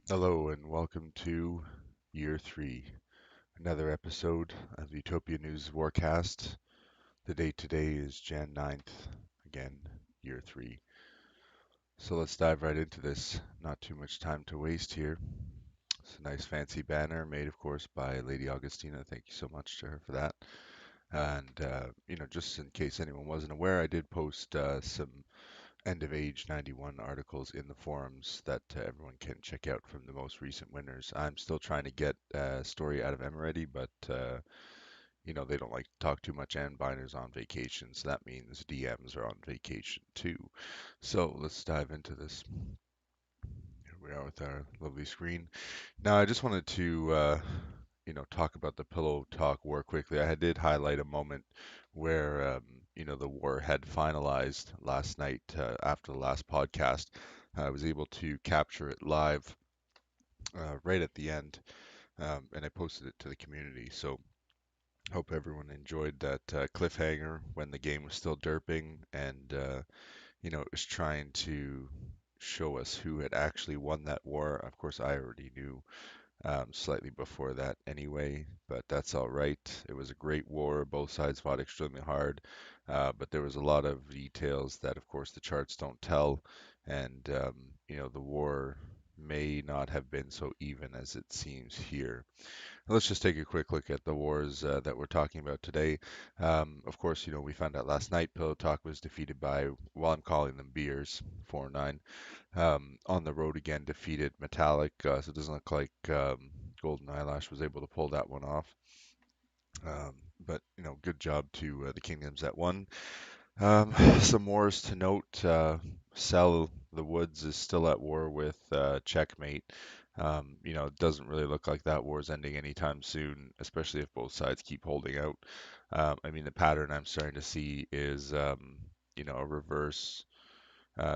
Hello and welcome to Year 3, another episode of the Utopia News WARCAST. The date today is Jan 9th, again, Year 3. So let's dive right into this. Not too much time to waste here. It's a nice fancy banner made, of course, by Lady Augustina. Thank you so much to her for that. And, just in case anyone wasn't aware, I did post some end of age 91 articles in the forums that everyone can check out from the most recent winners. I'm still trying to get a story out of Emirati, but they don't like to talk too much, and Binder's on vacation, so that means DMs are on vacation too. So let's dive into this. Here we are with our lovely screen. Now I just wanted to talk about the Pillow Talk war quickly. I did highlight a moment where the war had finalized last night after the last podcast. I was able to capture it live right at the end, and I posted it to the community. So hope everyone enjoyed that cliffhanger when the game was still derping, and it was trying to show us who had actually won that war. Of course, I already knew slightly before that anyway, but that's all right. It was a great war. Both sides fought extremely hard, but there was a lot of details that, of course, the charts don't tell, and the war may not have been so even as it seems here. Let's just take a quick look at the wars that we're talking about today. Of course, we found out last night Pillow Talk was defeated by, well, I'm calling them beers, 4-9. On the road again, defeated Metallic, so it doesn't look like Golden Eyelash was able to pull that one off. But good job to the Kingdoms that won. Some wars to note. Sell the Woods is still at war with Checkmate. It doesn't really look like that war is ending anytime soon, especially if both sides keep holding out. The pattern I'm starting to see is, a reverse.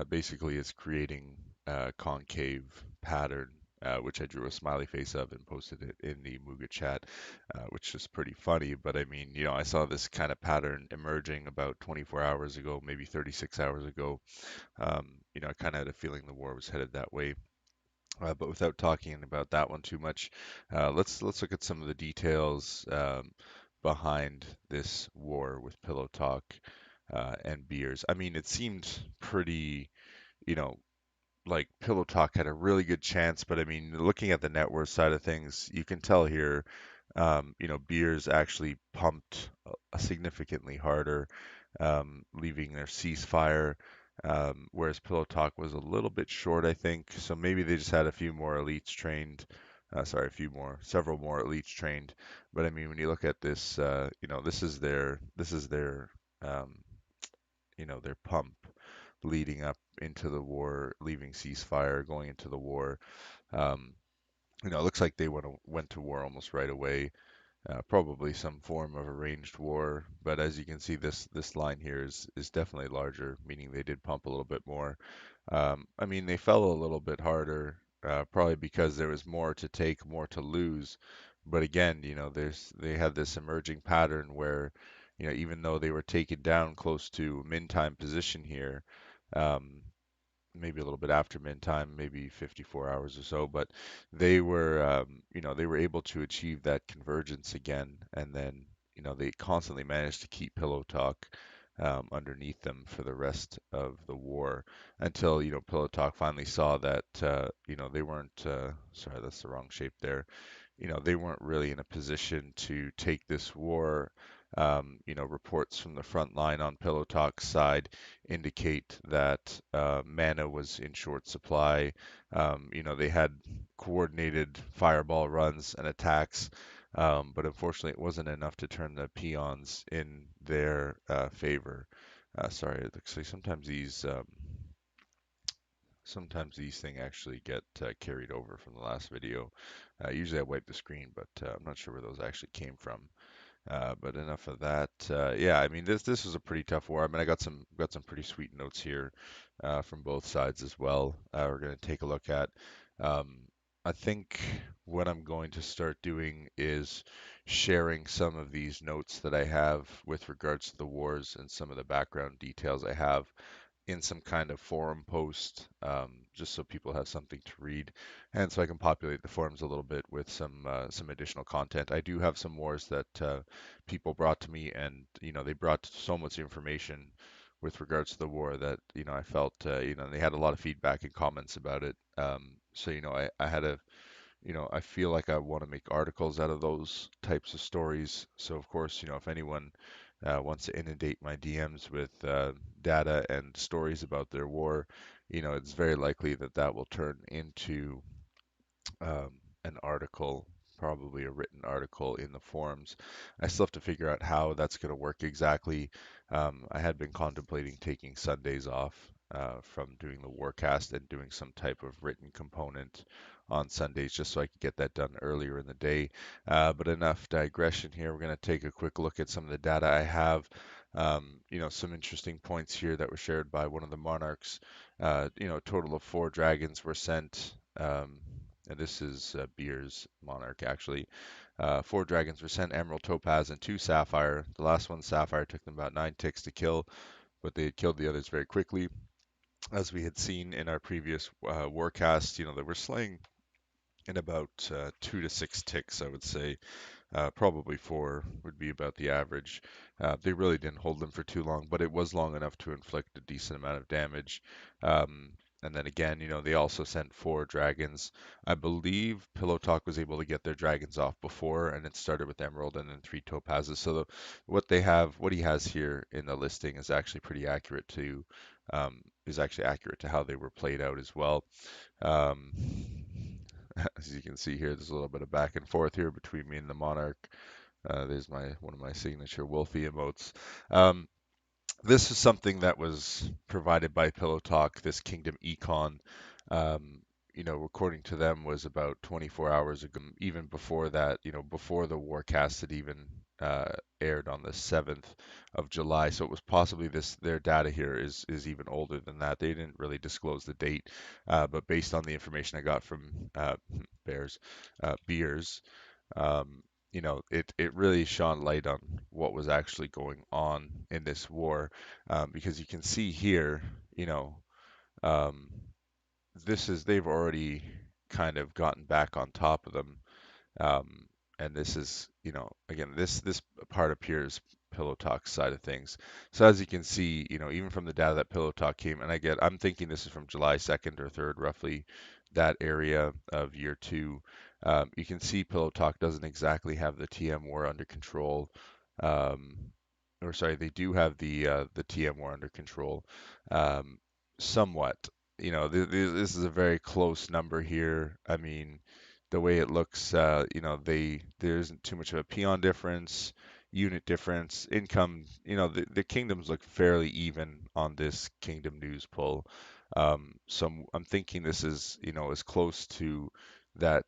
Basically, it's creating a concave pattern, which I drew a smiley face of and posted it in the Muga chat, which is pretty funny. But I saw this kind of pattern emerging about 24 hours ago, maybe 36 hours ago. I kind of had a feeling the war was headed that way. But without talking about that one too much, let's look at some of the details behind this war with Pillow Talk and beers. It seemed pretty, you know, like Pillow Talk had a really good chance, but looking at the net worth side of things, you can tell here, beers actually pumped significantly harder, leaving their ceasefire, whereas Pillow Talk was a little bit short, I think. So maybe they just had a few more elites trained. Sorry, several more elites trained. But when you look at this, this is their, um, their pump leading up into the war, leaving ceasefire, going into the war. Um, it looks like they went to war almost right away. Probably some form of arranged war, but as you can see, this line here is definitely larger, meaning they did pump a little bit more. They fell a little bit harder, probably because there was more to take, more to lose. But again, they had this emerging pattern where, even though they were taken down close to min time position here, um, maybe a little bit after min time, maybe 54 hours or so, but they were able to achieve that convergence again, and then, they constantly managed to keep Pillow Talk underneath them for the rest of the war until, Pillow Talk finally saw that, they weren't, sorry, that's the wrong shape there. They weren't really in a position to take this war. Reports from the front line on Pillow Talk's side indicate that mana was in short supply. They had coordinated fireball runs and attacks, but unfortunately, it wasn't enough to turn the peons in their favor. Sorry, actually, sometimes these things actually get carried over from the last video. Usually I wipe the screen, but I'm not sure where those actually came from. But enough of that. Yeah, this was a pretty tough war. I got some pretty sweet notes here from both sides as well. We're going to take a look at. Um, I think what I'm going to start doing is sharing some of these notes that I have with regards to the wars and some of the background details I have in some kind of forum post, just so people have something to read, and so I can populate the forums a little bit with some additional content. I do have some wars that people brought to me, and they brought so much information with regards to the war that I felt they had a lot of feedback and comments about it. So I had a I feel like I want to make articles out of those types of stories. So of course, if anyone wants to inundate my DMs with data and stories about their war, it's very likely that that will turn into um, an article, probably a written article in the forums. I still have to figure out how that's going to work exactly. I had been contemplating taking Sundays off from doing the WARCAST and doing some type of written component on Sundays just so I could get that done earlier in the day. But enough digression here. We're going to take a quick look at some of the data I have. Some interesting points here that were shared by one of the monarchs. A total of 4 dragons were sent. And this is Beer's Monarch actually. 4 dragons were sent, Emerald, Topaz, and 2 Sapphire. The last one, Sapphire, took them about 9 ticks to kill, but they had killed the others very quickly. As we had seen in our previous Warcast, they were slaying in about 2 to 6 ticks, I would say. Probably 4 would be about the average. They really didn't hold them for too long, but it was long enough to inflict a decent amount of damage. Um, and then again, they also sent 4 dragons. I believe Pillow Talk was able to get their dragons off before, and it started with Emerald and then 3 topazes. So what he has here in the listing is actually pretty accurate to how they were played out as well. Um, as you can see here, there's a little bit of back and forth here between me and the Monarch. There's one of my signature Wolfie emotes. Um, this is something that was provided by Pillow Talk. This Kingdom Econ, um, according to them, was about 24 hours ago. Even before that, before the Warcast had even uh, aired on the 7th of July. So it was possibly their data here is even older than that. They didn't really disclose the date, but based on the information I got from Beers, um, it really shone light on what was actually going on in this war, because you can see here, um, they've already kind of gotten back on top of them. um, and this is, again, this part appears Pillow Talk's side of things. So as you can see, even from the data that Pillow Talk came, and I'm thinking this is from July 2nd or 3rd, roughly that area of year 2. You can see Pillow Talk doesn't exactly have the TM war under control. Um, or sorry, they do have the TM war under control, um, somewhat. This is a very close number here. I mean, the way it looks, there isn't too much of a peon difference, unit difference, income. The kingdoms look fairly even on this kingdom news poll. So I'm thinking this is, as close to that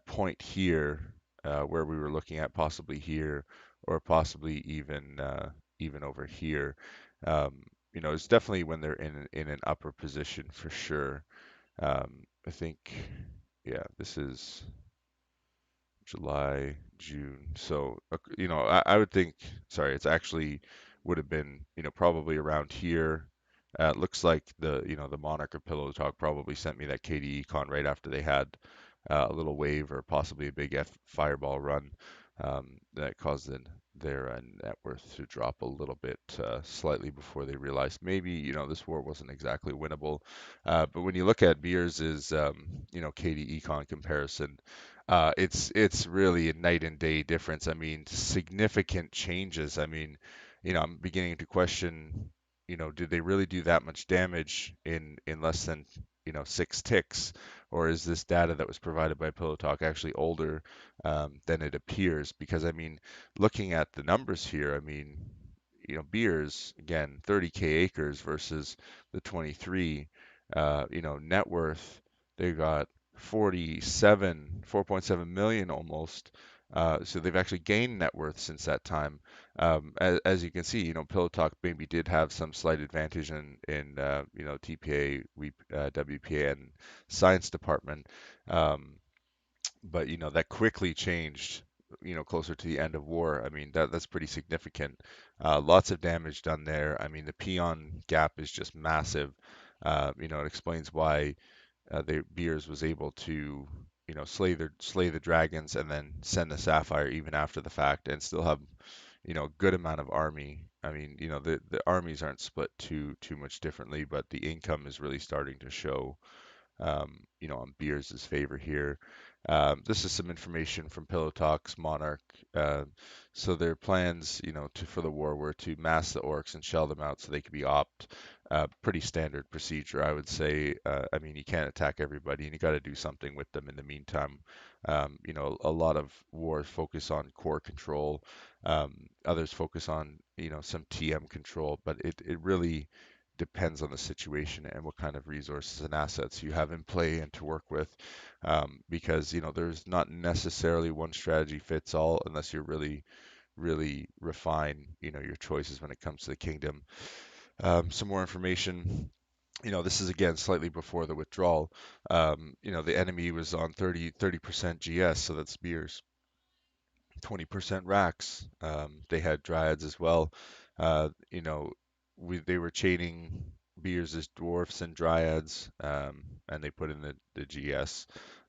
point here, where we were looking at possibly here, or possibly even over here. It's definitely when they're in an upper position for sure. I think, yeah, this is July, June. So, I would think, sorry, it's actually would have been, probably around here. It looks like the Monarch or Pillow Talk probably sent me that KDE con right after they had a little wave or possibly a big fireball run, that caused their net worth to drop a little bit, slightly before they realized maybe, this war wasn't exactly winnable. But when you look at Beers's, KDE con comparison, it's really a night and day difference. I mean, significant changes. I mean, I'm beginning to question, did they really do that much damage in less than, 6 ticks? Or is this data that was provided by Pillow Talk actually older than it appears? Because I mean, looking at the numbers here, I mean, Beers again, 30K acres versus the 23. Net worth, they got 4.7 million almost. So they've actually gained net worth since that time. As you can see, Pillow Talk maybe did have some slight advantage in TPA, WPA, and science department. Um, but that quickly changed closer to the end of war. I mean, that's pretty significant. Lots of damage done there. I mean, the peon gap is just massive. It explains why the Beers was able to, slay the dragons and then send the Sapphire even after the fact and still have, good amount of army. I mean, the armies aren't split too much differently, but the income is really starting to show on Beers' favor here. This is some information from Pillow Talks Monarch. Uh, so their plans, for the war were to mass the orcs and shell them out so they could be opt. Pretty standard procedure, I would say. I mean, you can't attack everybody, and you got to do something with them in the meantime. A lot of wars focus on core control. Others focus on, some TM control, but it really depends on the situation and what kind of resources and assets you have in play and to work with. Because, there's not necessarily one strategy fits all unless you're really refine, your choices when it comes to the kingdom. Some more information. This is again slightly before the withdrawal. The enemy was on 30% GS, so that's beers. 20% racks. They had dryads as well. Uh, you know, they were chaining beers as dwarfs and dryads, and they put in the GS.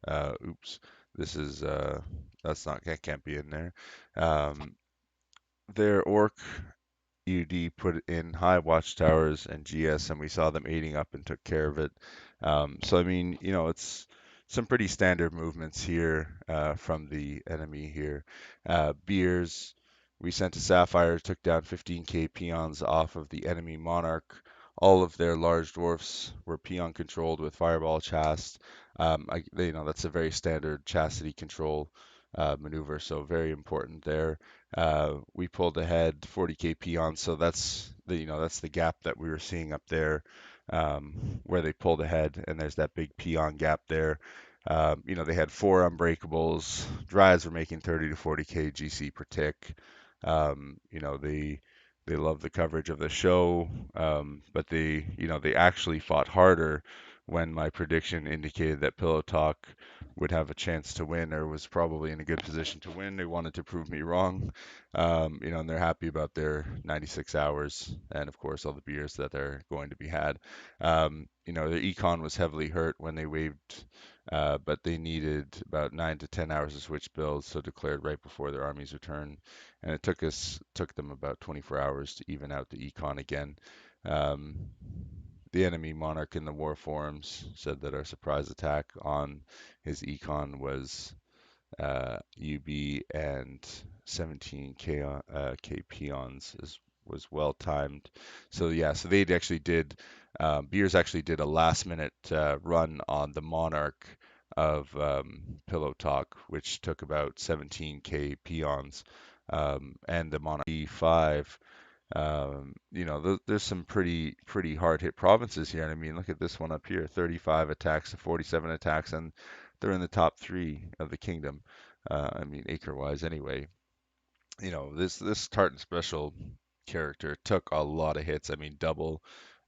Oops, this is that can't be in there. Um, their orc UD put in high watchtowers and GS, and we saw them aiding up and took care of it. So I mean, it's some pretty standard movements here from the enemy here. Beers, we sent a Sapphire, took down 15k peons off of the enemy Monarch. All of their large dwarfs were peon controlled with Fireball Chast. That's a very standard chastity control maneuver, so very important there. We pulled ahead 40k peons, so that's the gap that we were seeing up there, where they pulled ahead, and there's that big peon gap there. They had four unbreakables. Dryads were making 30 to 40k GC per tick. They love the coverage of the show, but they actually fought harder when my prediction indicated that Pillow Talk would have a chance to win or was probably in a good position to win. They wanted to prove me wrong, and they're happy about their 96 hours and, of course, all the beers that are going to be had. Their econ was heavily hurt when they waived, but they needed about 9 to 10 hours to switch builds, so declared right before their army's return, and it took them about 24 hours to even out the econ again. Um, the enemy monarch in the war forums said that our surprise attack on his econ was UB and 17k K peons was well timed. So yeah, so they actually did. Beers actually did a last minute run on the Monarch of Pillow Talk, which took about 17k peons, and the Monarch E5. There's some pretty hard hit provinces here. And I mean, look at this one up here, 35 attacks to 47 attacks, and they're in the top three of the kingdom. I mean, acre wise anyway. This Tartan Special character took a lot of hits. I mean, double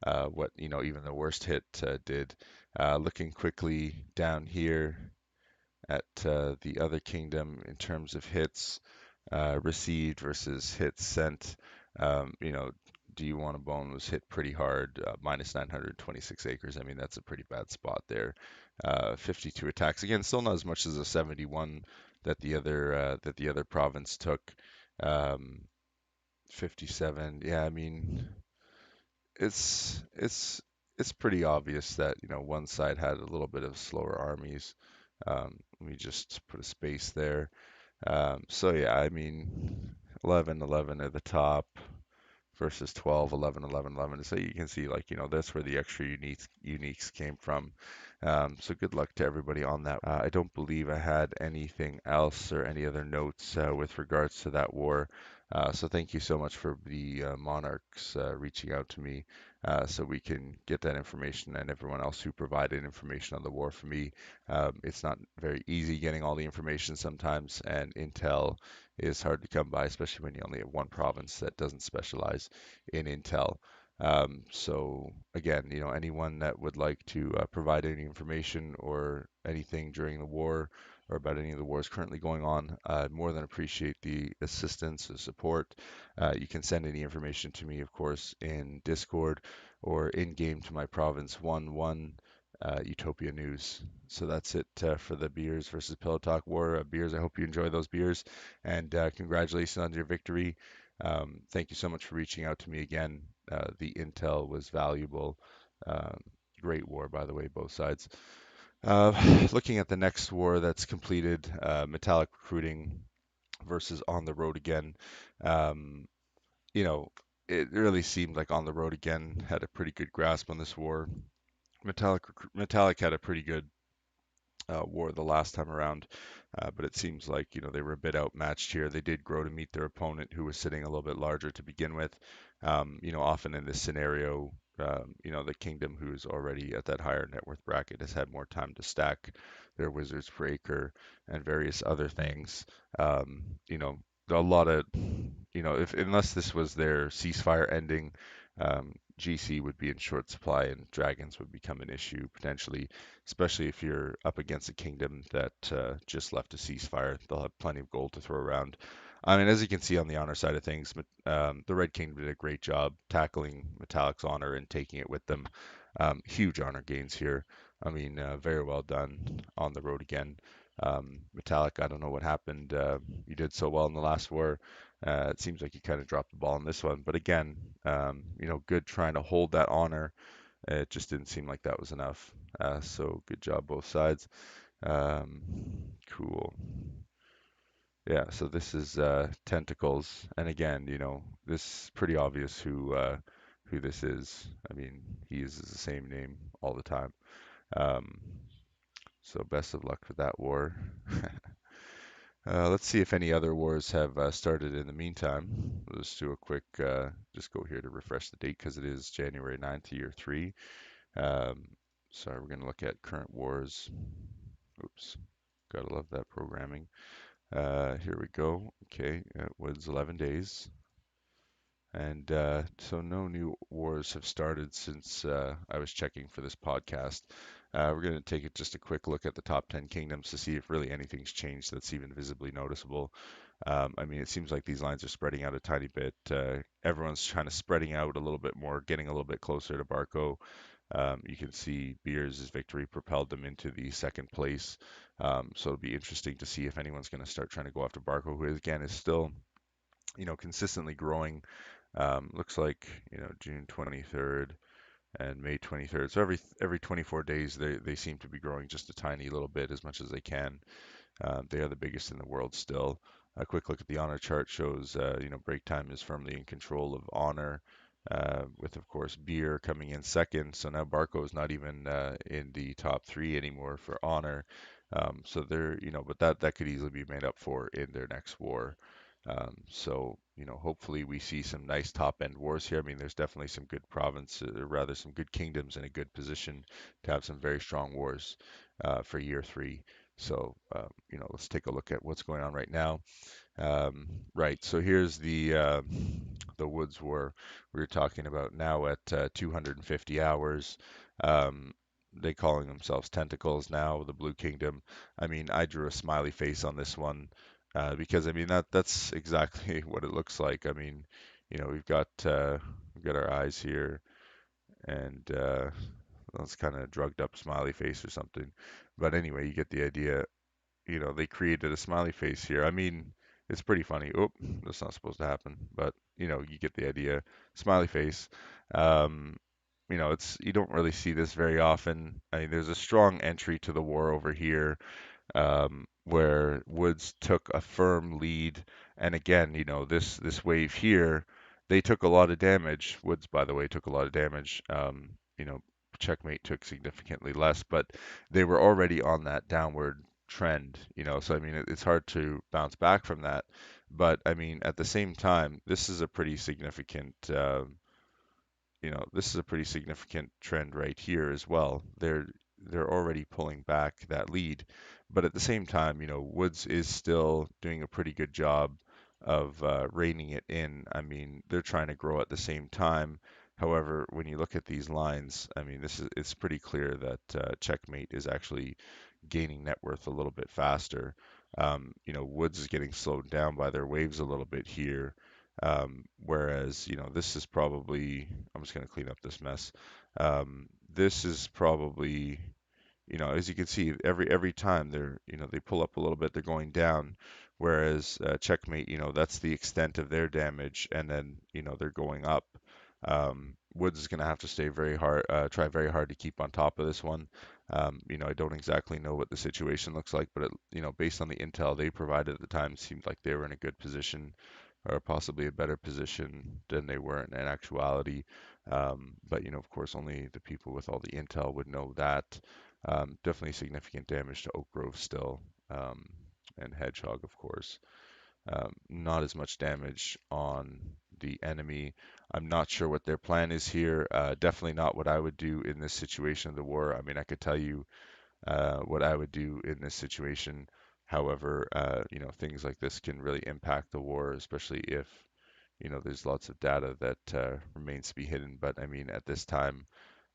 what even the worst hit did. Looking quickly down here at the other kingdom in terms of hits received versus hits sent. Do you want a bone was hit pretty hard, minus 926 acres. I mean, that's a pretty bad spot there. 52 attacks. Again, still not as much as a 71 that the other province took. Um, 57. Yeah, I mean, it's it's pretty obvious that one side had a little bit of slower armies. Let me just put a space there. So yeah, I mean, 11, 11 at the top versus 12, 11, 11, 11. So you can see, like, that's where the extra uniques came from. So good luck to everybody on that. I don't believe I had anything else or any other notes with regards to that war. So thank you so much for the Monarchs reaching out to me so we can get that information, and everyone else who provided information on the war for me. It's not very easy getting all the information sometimes, and intel is hard to come by, especially when you only have one province that doesn't specialize in intel. So again, anyone that would like to provide any information or anything during the war, or about any of the wars currently going on. I more than appreciate the assistance, the support. You can send any information to me, of course, in Discord or in game to my province 1-1 Utopia News. So that's it for the Beers versus Pillow Talk War. Beers, I hope you enjoy those beers, and congratulations on your victory. Thank you so much for reaching out to me again. The intel was valuable. Um, Great war, by the way, both sides. Looking at the next war that's completed, Metallic Recruiting versus On the Road Again. Um, you know, it really seemed like On the Road Again had a pretty good grasp on this war. Metallic had a pretty good war the last time around, but it seems like they were a bit outmatched here. They did grow to meet their opponent, who was sitting a little bit larger to begin with. Often in this scenario, the kingdom, who's already at that higher net worth bracket, has had more time to stack their wizards per acre and various other things. A lot of, if unless this was their ceasefire ending, GC would be in short supply and dragons would become an issue potentially, especially if you're up against a kingdom that just left a ceasefire. They'll have plenty of gold to throw around. I mean, as you can see on the honor side of things, the Red Kingdom did a great job tackling Metallic's honor and taking it with them. Huge honor gains here. I mean, very well done on the road again. Metallic, I don't know what happened. You did so well in the last war. It seems like you kind of dropped the ball in this one. But again, good trying to hold that honor. It just didn't seem like that was enough. So good job both sides. Um, cool. Yeah, so this is Tentacles, and again, this is pretty obvious who this is. I mean, he uses the same name all the time. Um, so best of luck with that war. Let's see if any other wars have started in the meantime. We'll just do a quick, just go here to refresh the date because it is January 9th, year 3. Um, Sorry, we're going to look at current wars. Oops, gotta love that programming. Here we go. Okay, it was 11 days. And so no new wars have started since I was checking for this podcast. We're going to take just a quick look at the top 10 kingdoms to see if really anything's changed that's even visibly noticeable. I mean, it seems like these lines are spreading out a tiny bit. Everyone's kind of spreading out a little bit more, getting a little bit closer to Barco. You can see Beers' victory propelled them into the second place. So it'll be interesting to see if anyone's going to start trying to go after Barco, who again is still, consistently growing. Looks like, June 23rd and May 23rd. So every 24 days they seem to be growing just a tiny little bit as much as they can. They are the biggest in the world still. A quick look at the honor chart shows, break time is firmly in control of honor, with of course beer coming in second. So now Barco is not even in the top three anymore for honor. So they're, but that could easily be made up for in their next war. So, hopefully we see some nice top end wars here. I mean, there's definitely some good provinces, or rather some good kingdoms in a good position to have some very strong wars for year 3. So, let's take a look at what's going on right now. Right, so here's the Woods War we were talking about now at 250 hours. They calling themselves Tentacles now, the Blue Kingdom. I mean, I drew a smiley face on this one because I mean that's exactly what it looks like. I mean, we've got our eyes here, and that's kind of drugged up smiley face or something. But anyway, you get the idea. They created a smiley face here. I mean, it's pretty funny. Oh, that's not supposed to happen, but you get the idea. Smiley face. Um, you don't really see this very often. I mean, there's a strong entry to the war over here, where Woods took a firm lead. And again, this wave here, they took a lot of damage. Woods, by the way, took a lot of damage. Checkmate took significantly less, but they were already on that downward trend. So I mean, it's hard to bounce back from that. But I mean, at the same time, this is a pretty significant trend right here as well. They're already pulling back that lead, but at the same time, Woods is still doing a pretty good job of reining it in. I mean, they're trying to grow at the same time. However, when you look at these lines, I mean, it's pretty clear that Checkmate is actually gaining net worth a little bit faster. Woods is getting slowed down by their waves a little bit here. Whereas, this is probably, I'm just going to clean up this mess. This is probably, as you can see, every time they pull up a little bit, they're going down. Whereas checkmate, that's the extent of their damage, and then they're going up. Woods is going to have to try very hard to keep on top of this one. I don't exactly know what the situation looks like, but based on the intel they provided at the time, it seemed like they were in a good position, or possibly a better position than they were in actuality. But of course, only the people with all the intel would know that. Definitely significant damage to Oak Grove still, and Hedgehog, of course. Not as much damage on the enemy. I'm not sure what their plan is here. Definitely not what I would do in this situation of the war. I mean, I could tell you what I would do in this situation. However, things like this can really impact the war, especially if, there's lots of data that remains to be hidden. But I mean, at this time,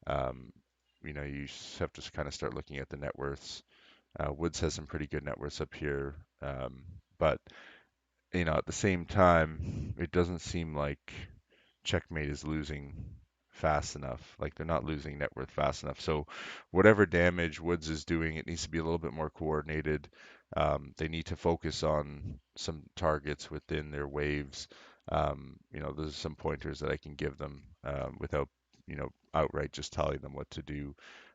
um, you have to kind of start looking at the net worths. Woods has some pretty good net worths up here, but at the same time, it doesn't seem like checkmate is losing fast enough. Like they're not losing net worth fast enough. So whatever damage Woods is doing, it needs to be a little bit more coordinated. They need to focus on some targets within their waves. Those are some pointers that I can give them without, outright just telling them what to do.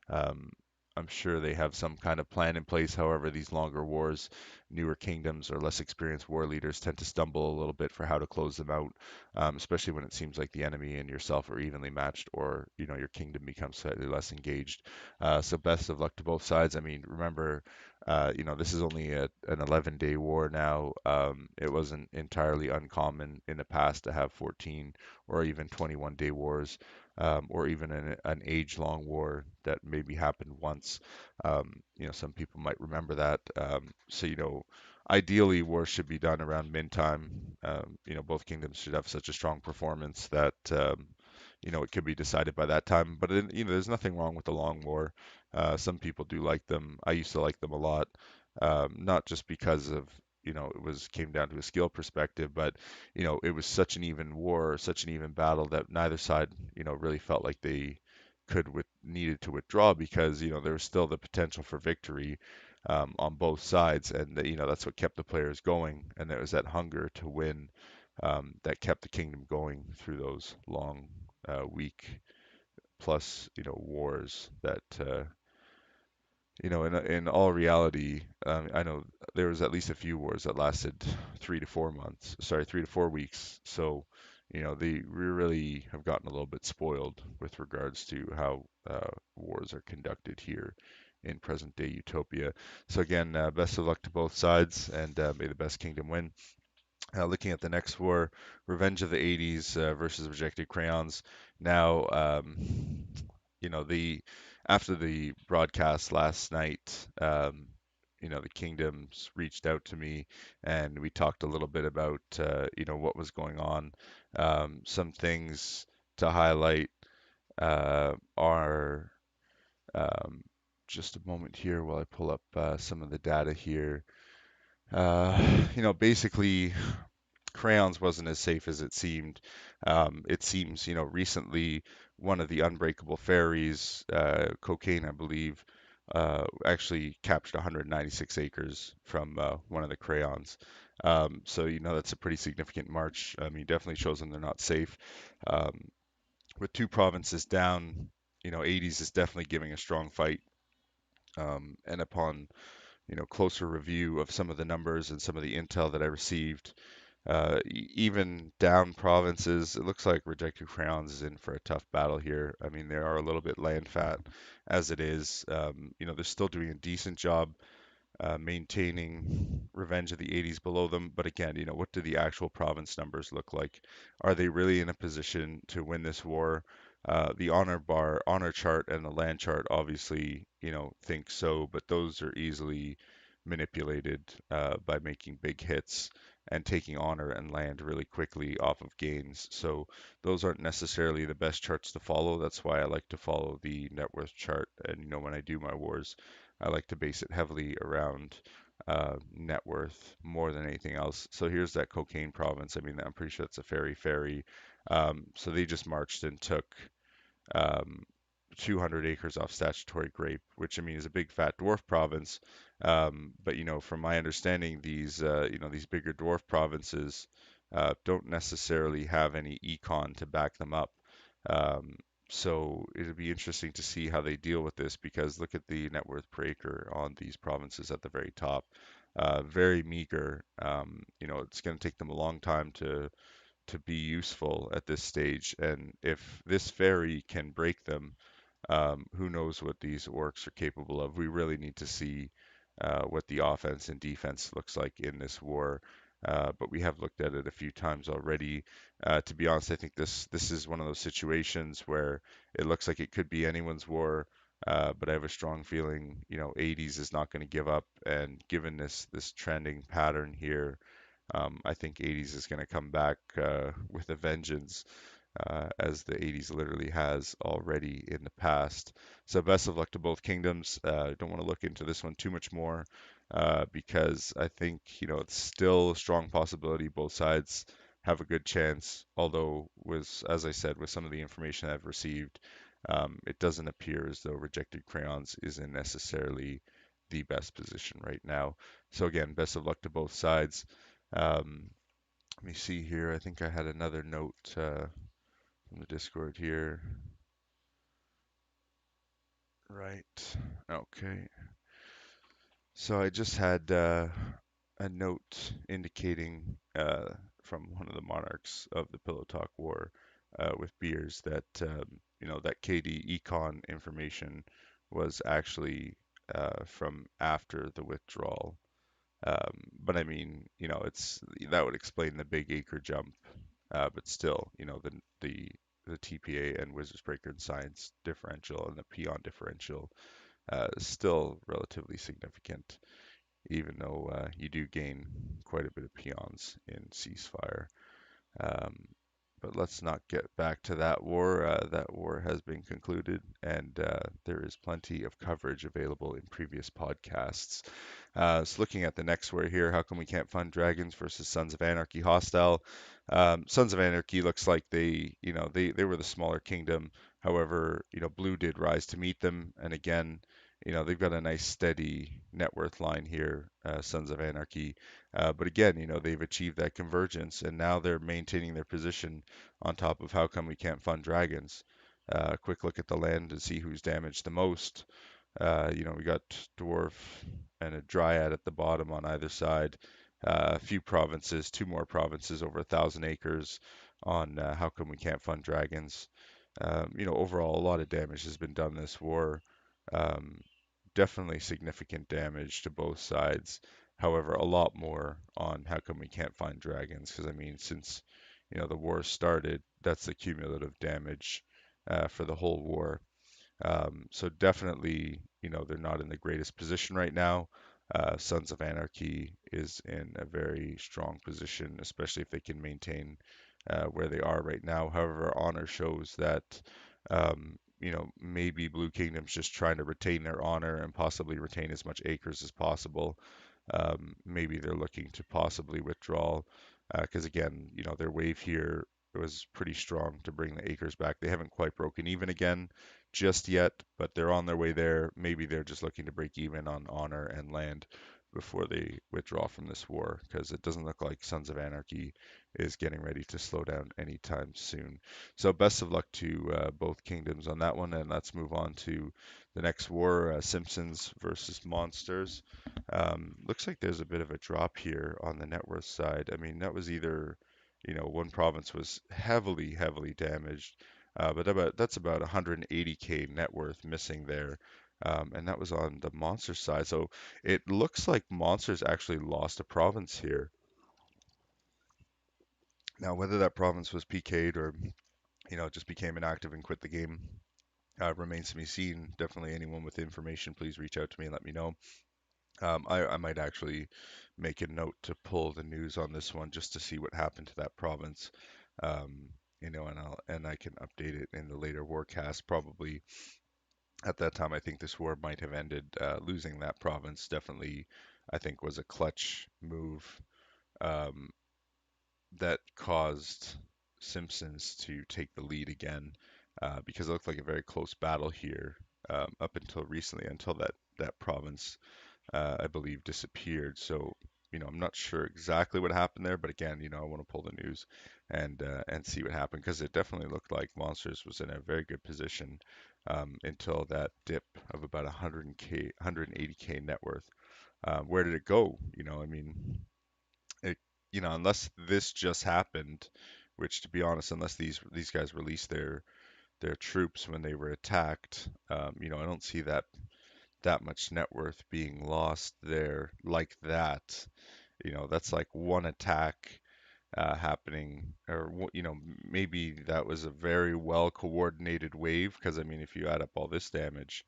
Um, I'm sure they have some kind of plan in place. However, these longer wars, newer kingdoms or less experienced war leaders tend to stumble a little bit for how to close them out, especially when it seems like the enemy and yourself are evenly matched, or your kingdom becomes slightly less engaged. So best of luck to both sides. I mean, remember, this is only an 11-day war now. It wasn't entirely uncommon in the past to have 14 or even 21-day wars, or even an age-long war that maybe happened once. Some people might remember that. So, ideally, war should be done around min time. Both kingdoms should have such a strong performance that it could be decided by that time. But there's nothing wrong with the long war. Some people do like them. I used to like them a lot, not just because of it came down to a skill perspective, but it was such an even war, such an even battle that neither side really felt like they needed to withdraw, because there was still the potential for victory on both sides, and that's what kept the players going, and there was that hunger to win that kept the kingdom going through those long week plus wars that in all reality, I know there was at least a few wars that lasted 3 to 4 months, sorry, 3 to 4 weeks. So, we really have gotten a little bit spoiled with regards to how wars are conducted here in present day Utopia. So again, best of luck to both sides, and may the best kingdom win. Looking at the next war, Revenge of the 80s versus Rejected Crayons. Now, the after the broadcast last night, the kingdoms reached out to me, and we talked a little bit about what was going on. Some things to highlight are um, just a moment here while I pull up some of the data here. Basically, Crayons wasn't as safe as it seemed. It seems, recently one of the unbreakable fairies, Cocaine, I believe, actually captured 196 acres from one of the Crayons. So, that's a pretty significant march. I mean, definitely shows them they're not safe. Um, with two provinces down, 80s is definitely giving a strong fight. And upon, closer review of some of the numbers and some of the intel that I received, even down provinces, it looks like Rejected Crowns is in for a tough battle here. I mean, they are a little bit land fat as it is. They're still doing a decent job maintaining Revenge of the 80s below them. But again, what do the actual province numbers look like? Are they really in a position to win this war? The honor chart, and the land chart obviously, think so, but those are easily manipulated by making big hits and taking honor and land really quickly off of gains. So those aren't necessarily the best charts to follow. That's why I like to follow the net worth chart. And when I do my wars, I like to base it heavily around net worth more than anything else. So here's that cocaine province. I mean, I'm pretty sure it's a ferry. So they just marched and took um, 200 acres off statutory grape, which I mean is a big fat dwarf province. But from my understanding, these bigger dwarf provinces don't necessarily have any econ to back them up. Um, so it'll be interesting to see how they deal with this because look at the net worth per acre on these provinces at the very top. Very meager. It's going to take them a long time to be useful at this stage. And if this ferry can break them, who knows what these orcs are capable of? We really need to see what the offense and defense looks like in this war. But we have looked at it a few times already. To be honest, I think this is one of those situations where it looks like it could be anyone's war. But I have a strong feeling, 80s is not going to give up. And given this trending pattern here, I think 80s is going to come back with a vengeance, as the 80s literally has already in the past. So best of luck to both kingdoms. Don't want to look into this one too much more because I think it's still a strong possibility both sides have a good chance. Although, as I said, with some of the information I've received, it doesn't appear as though rejected crayons isn't necessarily the best position right now. So again, best of luck to both sides. Um, Let me see here. I think I had another note from the Discord here. Right. Okay. So I just had a note indicating from one of the monarchs of the Pillow Talk War with beers that that KD econ information was actually from after the withdrawal. But I mean, it's that would explain the big acre jump. But still, the TPA and Wizards Breaker and Science differential and the peon differential is still relatively significant, even though you do gain quite a bit of peons in Ceasefire. Um, but let's not get back to that war. That war has been concluded, and there is plenty of coverage available in previous podcasts. So looking at the next war here, how come we can't fund dragons versus Sons of Anarchy Hostile? Sons of Anarchy looks like they were the smaller kingdom. However, Blue did rise to meet them, and again, they've got a nice steady net worth line here, Sons of Anarchy. But again, they've achieved that convergence, and now they're maintaining their position on top of how come we can't fund dragons. Quick look at the land to see who's damaged the most. We got dwarf and a dryad at the bottom on either side. A few provinces, two more provinces over 1,000 acres on how come we can't fund dragons. Overall, a lot of damage has been done this war. Um, Definitely significant damage to both sides. However, a lot more on how come we can't find dragons. Because I mean, since the war started, that's the cumulative damage for the whole war. So definitely, they're not in the greatest position right now. Sons of Anarchy is in a very strong position, especially if they can maintain where they are right now. However, honor shows that, maybe Blue Kingdom's just trying to retain their honor and possibly retain as much acres as possible. Maybe they're looking to possibly withdraw because again, their wave here was pretty strong to bring the acres back. They haven't quite broken even again just yet, but they're on their way there. Maybe they're just looking to break even on honor and land before they withdraw from this war, because it doesn't look like Sons of Anarchy is getting ready to slow down anytime soon. So best of luck to both kingdoms on that one, and let's move on to the next war, Simpsons versus Monsters. Looks like there's a bit of a drop here on the net worth side. I mean, that was either, one province was heavily damaged, but that's about 180K net worth missing there. And that was on the monster side. So it looks like monsters actually lost a province here. Now, whether that province was PK'd or, just became inactive and quit the game, remains to be seen. Definitely anyone with information, please reach out to me and let me know. I might actually make a note to pull the news on this one just to see what happened to that province. And I can update it in the later warcast, probably At that time, I think this war might have ended. Losing that province definitely, I think, was a clutch move um, that caused Simpsons to take the lead again because it looked like a very close battle here up until recently, until that province I believe, disappeared. So, I'm not sure exactly what happened there, but again, I want to pull the news and see what happened because it definitely looked like Monsters was in a very good position until that dip of about 180k net worth. Where did it go? I mean, it, unless this just happened, which to be honest, unless these guys released their troops when they were attacked, I don't see that much net worth being lost there like that. That's like one attack happening, or maybe that was a very well coordinated wave. Because I mean, if you add up all this damage,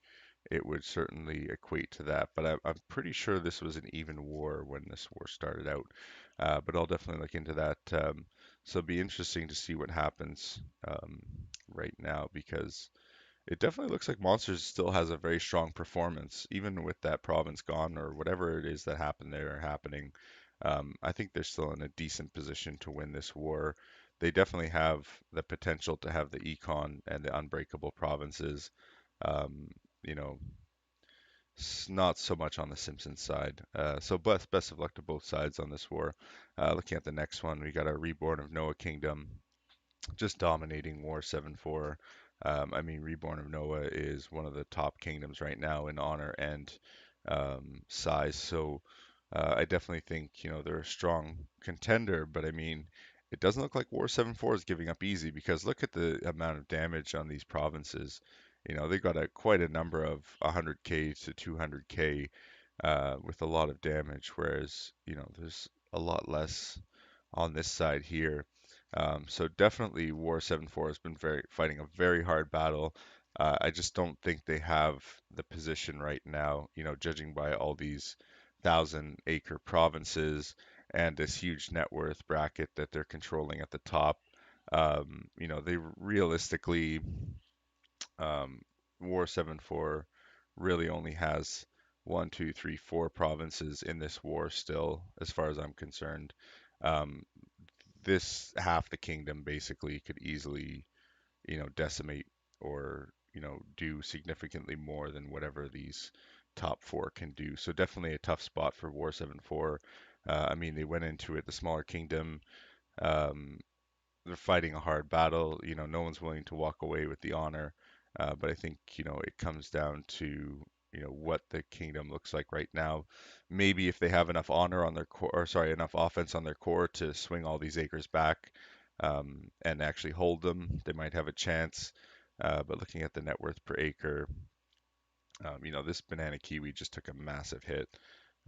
it would certainly equate to that. But I'm pretty sure this was an even war when this war started out. But I'll definitely look into that. So it'll be interesting to see what happens right now because it definitely looks like Monsters still has a very strong performance, even with that province gone or whatever it is that happened there happening. I think they're still in a decent position to win this war. They definitely have the potential to have the econ and the unbreakable provinces. Um, you know, not so much on the Simpsons side. So best of luck to both sides on this war. Looking at the next one, we got our Reborn of NOAH Kingdom just dominating War 7-4. I mean, Reborn of NOAH is one of the top kingdoms right now in honor and size. So I definitely think, they're a strong contender, but I mean, it doesn't look like War 7-4 is giving up easy because look at the amount of damage on these provinces. They got quite a number of 100k to 200k with a lot of damage, whereas, there's a lot less on this side here. So definitely War 7-4 has been fighting a very hard battle. I just don't think they have the position right now, judging by all these 1,000-acre provinces and this huge net worth bracket that they're controlling at the top. They realistically, um, War 7-4 really only has one, two, three, four provinces in this war still, as far as I'm concerned. Um, this half the kingdom basically could easily, decimate or, do significantly more than whatever these top four can do. So definitely a tough spot for War 7-4. I mean, they went into it, the smaller kingdom. Um, they're fighting a hard battle. No one's willing to walk away with the honor. But I think, it comes down to, what the kingdom looks like right now. Maybe if they have enough honor on their core, or sorry, enough offense on their core to swing all these acres back and actually hold them, they might have a chance. But looking at the net worth per acre, this banana kiwi just took a massive hit.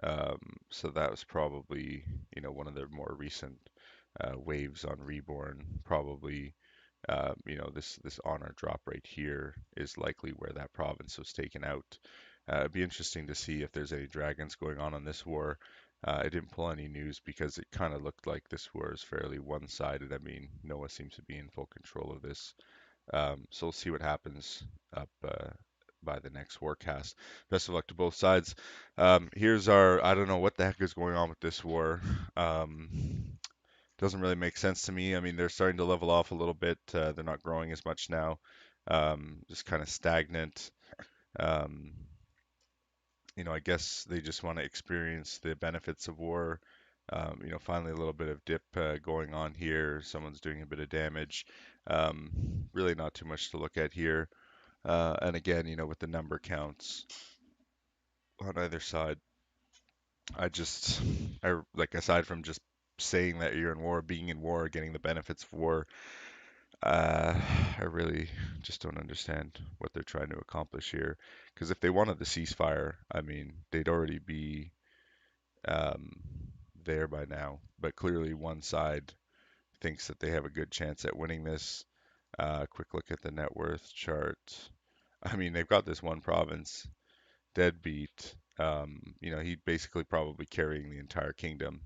Um, so that was probably, one of their more recent waves on Reborn. Probably, this honor drop right here is likely where that province was taken out. It'd be interesting to see if there's any dragons going on this war. I didn't pull any news because it kind of looked like this war is fairly one-sided. I mean, Noah seems to be in full control of this. So we'll see what happens up by the next Warcast. Best of luck to both sides. Here's I don't know what the heck is going on with this war. Doesn't really make sense to me. I mean, they're starting to level off a little bit. They're not growing as much now. Just kind of stagnant. Um, I guess they just want to experience the benefits of war. Finally a little bit of dip going on here. Someone's doing a bit of damage. Really not too much to look at here. And again, with the number counts on either side, I like aside from just saying that you're in war, being in war, getting the benefits of war, I really just don't understand what they're trying to accomplish here. Because if they wanted the ceasefire, I mean, they'd already be um, there by now. But clearly, one side thinks that they have a good chance at winning this. Quick look at the net worth chart. I mean, they've got this one province deadbeat. He basically probably carrying the entire kingdom.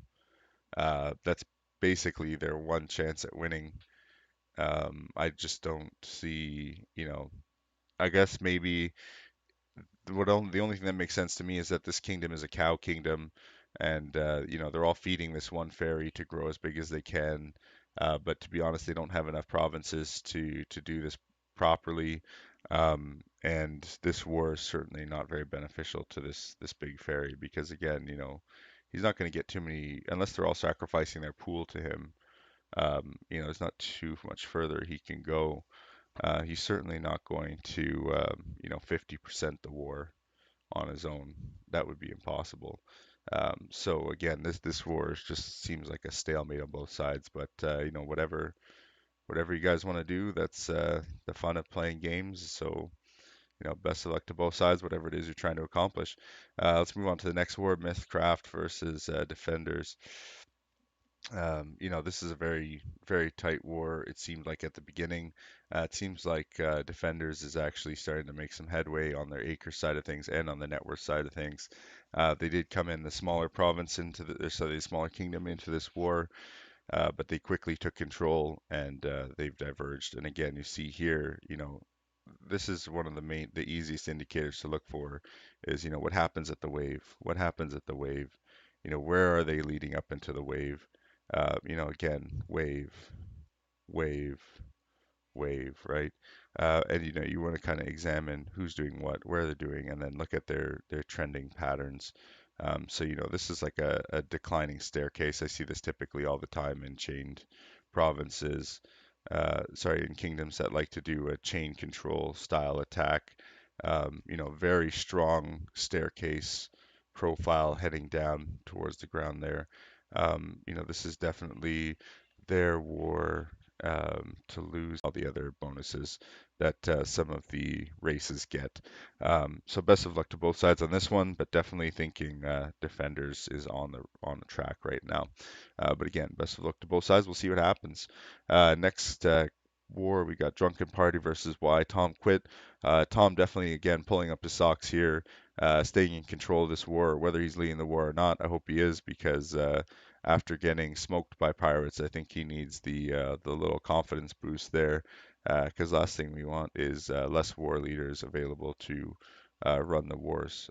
That's basically their one chance at winning. I just don't see, I guess maybe The only thing that makes sense to me is that this kingdom is a cow kingdom, and they're all feeding this one fairy to grow as big as they can. But to be honest, they don't have enough provinces to do this properly. And this war is certainly not very beneficial to this big fairy because again, he's not going to get too many unless they're all sacrificing their pool to him. There's not too much further he can go. He's certainly not going to, 50% the war on his own. That would be impossible. So again, this war just seems like a stalemate on both sides. But whatever you guys want to do, that's the fun of playing games. So best of luck to both sides, whatever it is you're trying to accomplish. Let's move on to the next war, MythCraft versus Defenders. This is a very, very tight war. It seemed like at the beginning. It seems like Defenders is actually starting to make some headway on their acre side of things and on the net worth side of things. They did come in the smaller province into the smaller kingdom into this war, but they quickly took control and they've diverged. And again, you see here, this is one of the easiest indicators to look for is, what happens at the wave? What happens at the wave? Where are they leading up into the wave? Again, wave, wave, wave, right? And you want to kind of examine who's doing what, where they're doing, and then look at their trending patterns. So this is like a declining staircase. I see this typically all the time in chained provinces. Sorry, in kingdoms that like to do a chain control style attack. Very strong staircase profile heading down towards the ground there. This is definitely their war to lose all the other bonuses that some of the races get. So best of luck to both sides on this one, but definitely thinking Defenders is on the track right now. But again, best of luck to both sides. We'll see what happens. Next war, we got Drunken Party versus Tom Quit. Tom definitely again pulling up his socks here, staying in control of this war, whether he's leading the war or not. I hope he is because after getting smoked by pirates. I think he needs the little confidence boost there, because last thing we want is less war leaders available to run the wars.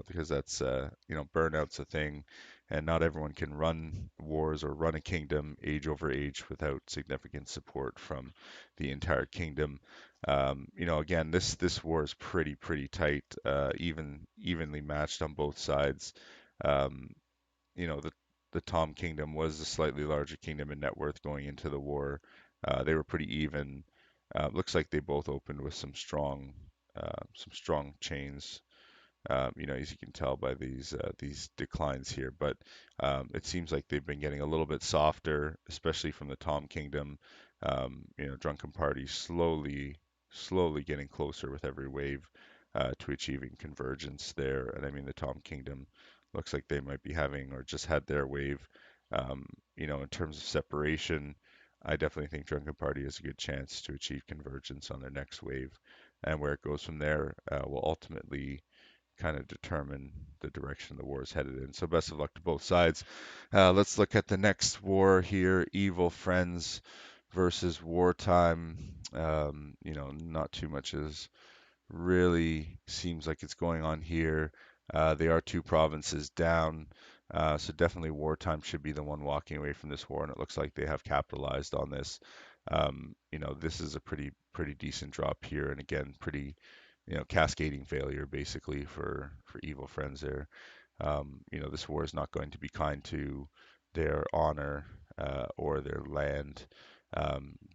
Because that's burnout's a thing, and not everyone can run wars or run a kingdom age over age without significant support from the entire kingdom. Again, this war is pretty tight, evenly matched on both sides. Um, the Tom Kingdom was a slightly larger kingdom in net worth going into the war. They were pretty even. Looks like they both opened with some strong chains. As you can tell by these declines here, but it seems like they've been getting a little bit softer, especially from the Tom Kingdom. Drunken Party slowly getting closer with every wave to achieving convergence there. And I mean, the Tom Kingdom looks like they might be having or just had their wave. In terms of separation, I definitely think Drunken Party has a good chance to achieve convergence on their next wave. And where it goes from there will ultimately kind of determine the direction the war is headed in. So best of luck to both sides. Let's look at the next war here: Evil Friends versus Wartime. Not too much is really seems like it's going on here. They are two provinces down, so definitely Wartime should be the one walking away from this war, and it looks like they have capitalized on this. This is a pretty decent drop here, and again, pretty cascading failure basically for Evil Friends there. This war is not going to be kind to their honor or their land.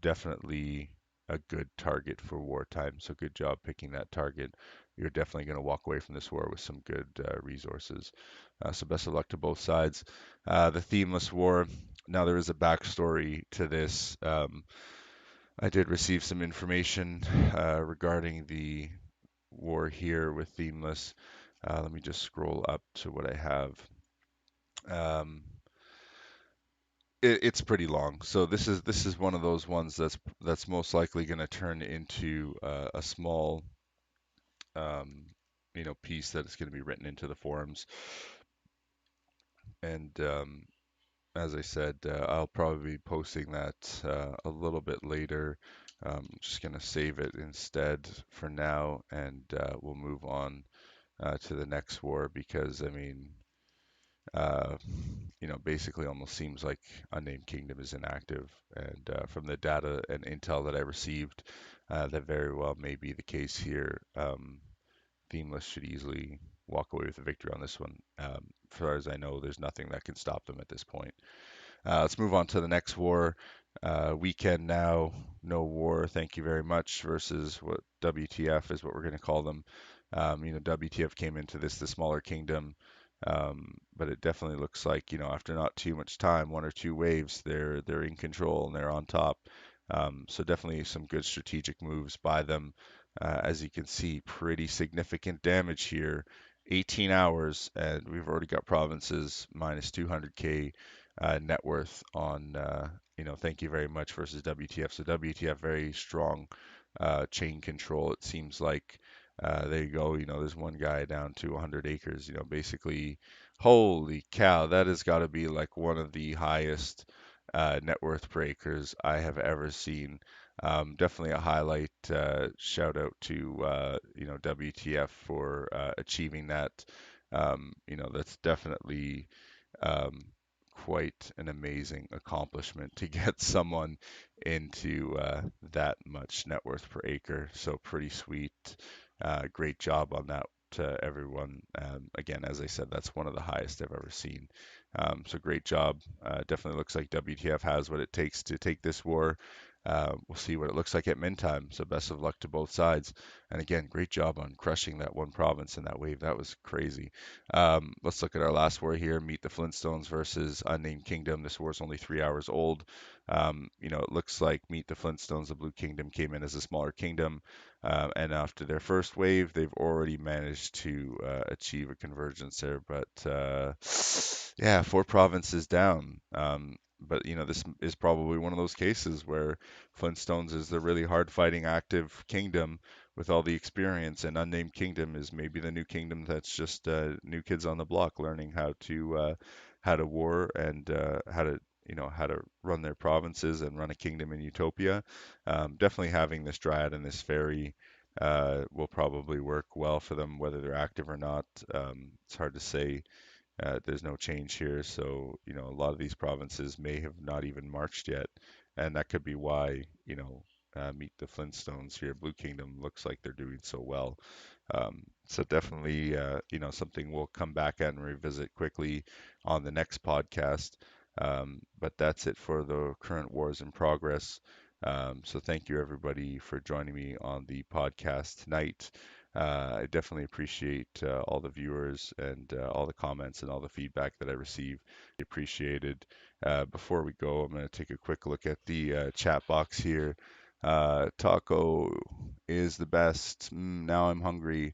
Definitely a good target for wartime. So good job picking that target. You're definitely going to walk away from this war with some good resources. So best of luck to both sides. The themeless war. Now there is a backstory to this. I did receive some information regarding the war here with themeless. Let me just scroll up to what I have. Um, it's pretty long. So this is one of those ones that's most likely going to turn into a small piece that is going to be written into the forums. And as I said, I'll probably be posting that a little bit later. Just gonna save it instead for now, and we'll move on to the next war because I mean, uh, basically almost seems like Unnamed Kingdom is inactive, and from the data and intel that I received, that very well may be the case here. Themeless should easily walk away with a victory on this one. As far as I know, there's nothing that can stop them at this point. Let's move on to the next war. Weekend now, no war. Thank you very much. Versus what WTF is what we're going to call them. WTF came into this the smaller kingdom, but it definitely looks like after not too much time, one or two waves, they're in control and they're on top. So definitely some good strategic moves by them. As you can see, pretty significant damage here. 18 hours, and we've already got provinces minus 200k net worth on, thank you very much versus WTF. So WTF very strong chain control. It seems like there you go. There's one guy down to 100 acres. Basically, holy cow, that has got to be like one of the highest net worth per acres I have ever seen. Definitely a highlight. Shout out to WTF for achieving that. That's definitely um, quite an amazing accomplishment to get someone into that much net worth per acre. So pretty sweet. Great job on that to everyone. Again, as I said, that's one of the highest I've ever seen. So great job. Definitely looks like WTF has what it takes to take this war. We'll see what it looks like at min time. So best of luck to both sides. And again, great job on crushing that one province in that wave. That was crazy. Let's look at our last war here. Meet the Flintstones versus Unnamed Kingdom. This war is only 3 hours old. It looks like Meet the Flintstones, the Blue Kingdom, came in as a smaller kingdom. And after their first wave, they've already managed to achieve a convergence there. But yeah, four provinces down. But this is probably one of those cases where Flintstones is the really hard fighting active kingdom with all the experience, and Unnamed Kingdom is maybe the new kingdom that's just new kids on the block learning how to war and how to run their provinces and run a kingdom in Utopia. Definitely having this dryad and this fairy will probably work well for them, whether they're active or not. It's hard to say. There's no change here, so a lot of these provinces may have not even marched yet, and that could be why Meet the Flintstones here. Blue Kingdom looks like they're doing so well. So definitely, something we'll come back and revisit quickly on the next podcast. But that's it for the current wars in progress. So thank you everybody for joining me on the podcast tonight. I definitely appreciate all the viewers and all the comments and all the feedback that I receive. Appreciated. Before we go, I'm going to take a quick look at the chat box here. Taco is the best. Now I'm hungry.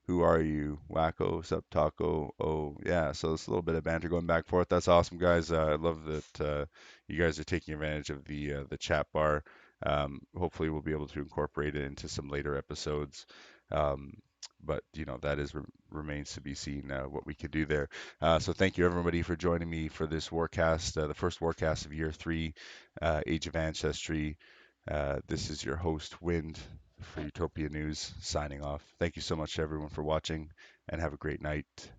Who are you? Wacko, what's up, Taco? Oh, yeah. So it's a little bit of banter going back and forth. That's awesome, guys. I love that you guys are taking advantage of the chat bar. Hopefully, we'll be able to incorporate it into some later episodes. Um, but that is remains to be seen what we could do there. So thank you everybody for joining me for this Warcast, the first Warcast of year 3, Age of Ancestry. This is your host, Wind, for Utopia News, signing off. Thank you so much, everyone, for watching, and have a great night.